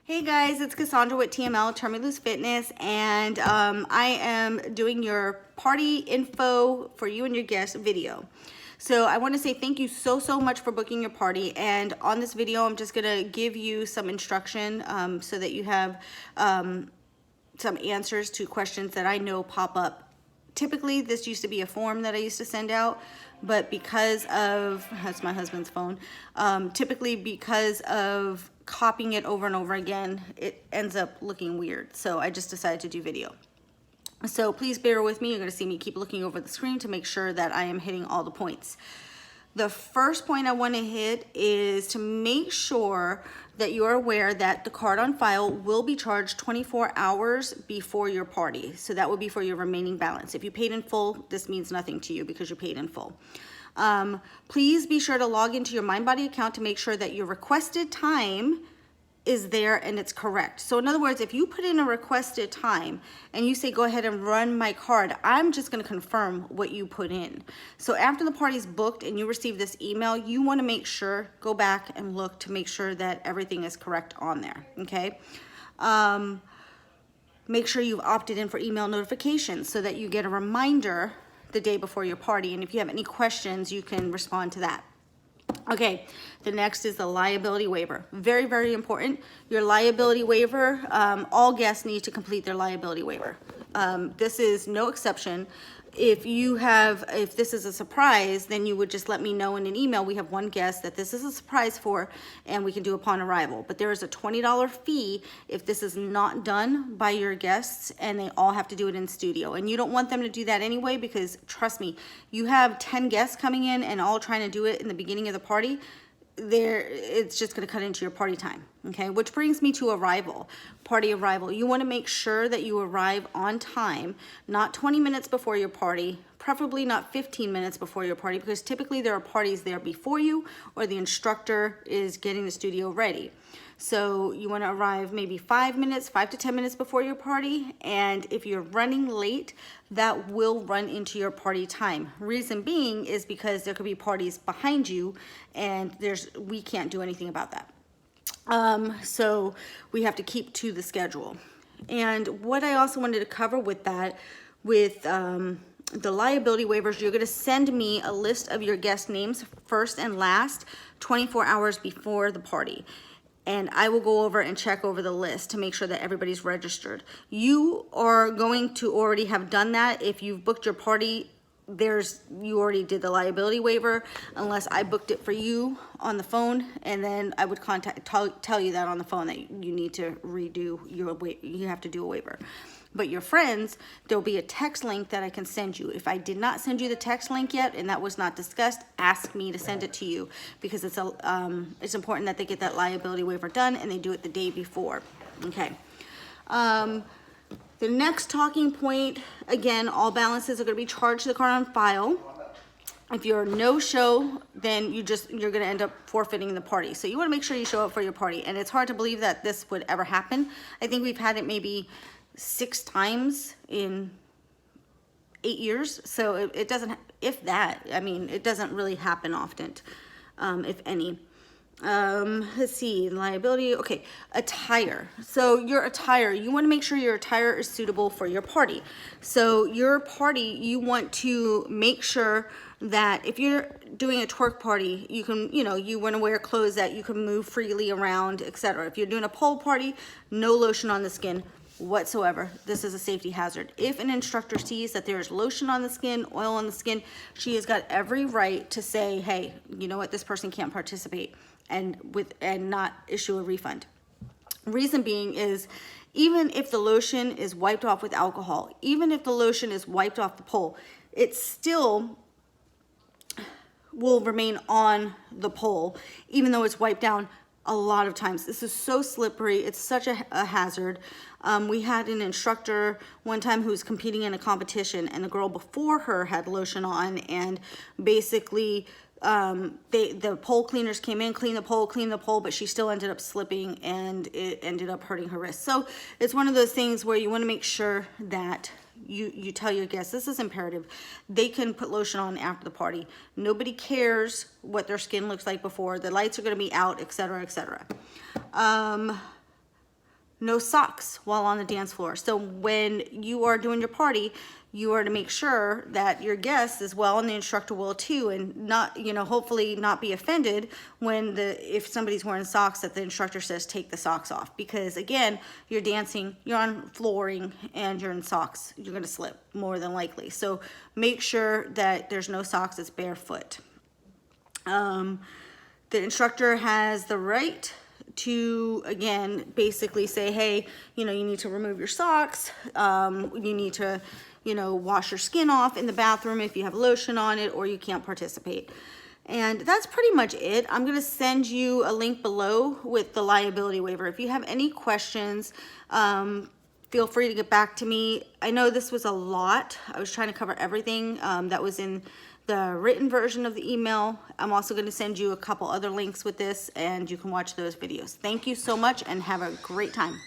Hey guys, it's Cassandra with TML, Terminus Fitness, and I am doing your party info for you and your guests video. So I want to say thank you so much for booking your party, and on this video I'm just going to give you some instruction so that you have some answers to questions that I know pop up. Typically this used to be a form that I used to send out, but because of, that's my husband's phone, typically because of copying it over and over again, it ends up looking weird. So I just decided to do video. So please bear with me. You're going to see me keep looking over the screen to make sure that I am hitting all the points. The first point I want to hit is to make sure that you're aware that the card on file will be charged 24 hours before your party. So that will be for your remaining balance. If you paid in full, this means nothing to you because you paid in full. Please be sure to log into your MindBody account to make sure that your requested time is there and it's correct. So in other words, if you put in a requested time and you say, go ahead and run my card, I'm just gonna confirm what you put in. So after the party's booked and you receive this email, you wanna make sure, go back and look to make sure that everything is correct on there, okay? Make sure you've opted in for email notifications so that you get a reminder the day before your party. And if you have any questions, you can respond to that. Okay, the next is the liability waiver. Very important. Your liability waiver, all guests need to complete their liability waiver. This is no exception. If this is a surprise, then you would just let me know in an email. We have one guest that this is a surprise for, and we can do upon arrival. But there is a $20 fee if this is not done by your guests, and they all have to do it in studio. And you don't want them to do that anyway, because trust me, you have 10 guests coming in and all trying to do it in the beginning of the party. It's just going to cut into your party time. Okay, which brings me to party arrival. You want to make sure that you arrive on time, not 20 minutes before your party, preferably not 15 minutes before your party, because typically there are parties there before you, or the instructor is getting the studio ready. So you want to arrive maybe 5 to 10 minutes before your party, and if you're running late, that will run into your party time. Reason being is because there could be parties behind you, and we can't do anything about that. So we have to keep to the schedule. And what I also wanted to cover with that, with the liability waivers, you're going to send me a list of your guest names, first and last, 24 hours before the party. And I will go over and check over the list to make sure that everybody's registered. You are going to already have done that. If you've booked your party, you already did the liability waiver, unless I booked it for you on the phone, and then I would tell you that on the phone that you need to you have to do a waiver. But your friends, there'll be a text link that I can send you. If I did not send you the text link yet and that was not discussed, ask me to send it to you, because it's important that they get that liability waiver done and they do it the day before. Okay. The next talking point, again, all balances are going to be charged to the card on file. If you're no-show, then you're going to end up forfeiting the party. So you want to make sure you show up for your party. And it's hard to believe that this would ever happen. I think we've had it maybe 6 times in 8 years. So it doesn't, if that, I mean, it doesn't really happen often, if any. Let's see, liability. Okay, attire. So your attire, you want to make sure your attire is suitable for your party. So your party, you want to make sure that if you're doing a twerk party, you can, you want to wear clothes that you can move freely around, etc. If you're doing a pole party, no lotion on the skin whatsoever. This is a safety hazard. If an instructor sees that there's lotion on the skin, oil on the skin, she has got every right to say, hey, you know what, this person can't participate, and not issue a refund. Reason being is, even if the lotion is wiped off with alcohol, even if the lotion is wiped off the pole, it still will remain on the pole, even though it's wiped down a lot of times. This is so slippery. It's such a hazard. We had an instructor one time who was competing in a competition, and the girl before her had lotion on, and basically the pole cleaners came in, cleaned the pole, but she still ended up slipping, and it ended up hurting her wrist. So it's one of those things where you want to make sure that you tell your guests, this is imperative, they can put lotion on after the party. Nobody cares what their skin looks like before. The lights are going to be out, etc., etc. no socks while on the dance floor. So when you are doing your party, you are to make sure that your guests as well, and the instructor will too, and not, you know, hopefully not be offended when if somebody's wearing socks that the instructor says take the socks off, because again, you're dancing, you're on flooring, and you're in socks, you're gonna slip more than likely. So make sure that there's no socks, it's barefoot. The instructor has the right to, again, basically say, hey, you know, you need to remove your socks, you need to, you know, wash your skin off in the bathroom if you have lotion on it, or you can't participate. And that's pretty much it. I'm gonna send you a link below with the liability waiver. If you have any questions, feel free to get back to me. I know this was a lot. I was trying to cover everything that was in the written version of the email. I'm also going to send you a couple other links with this, and you can watch those videos. Thank you so much and have a great time.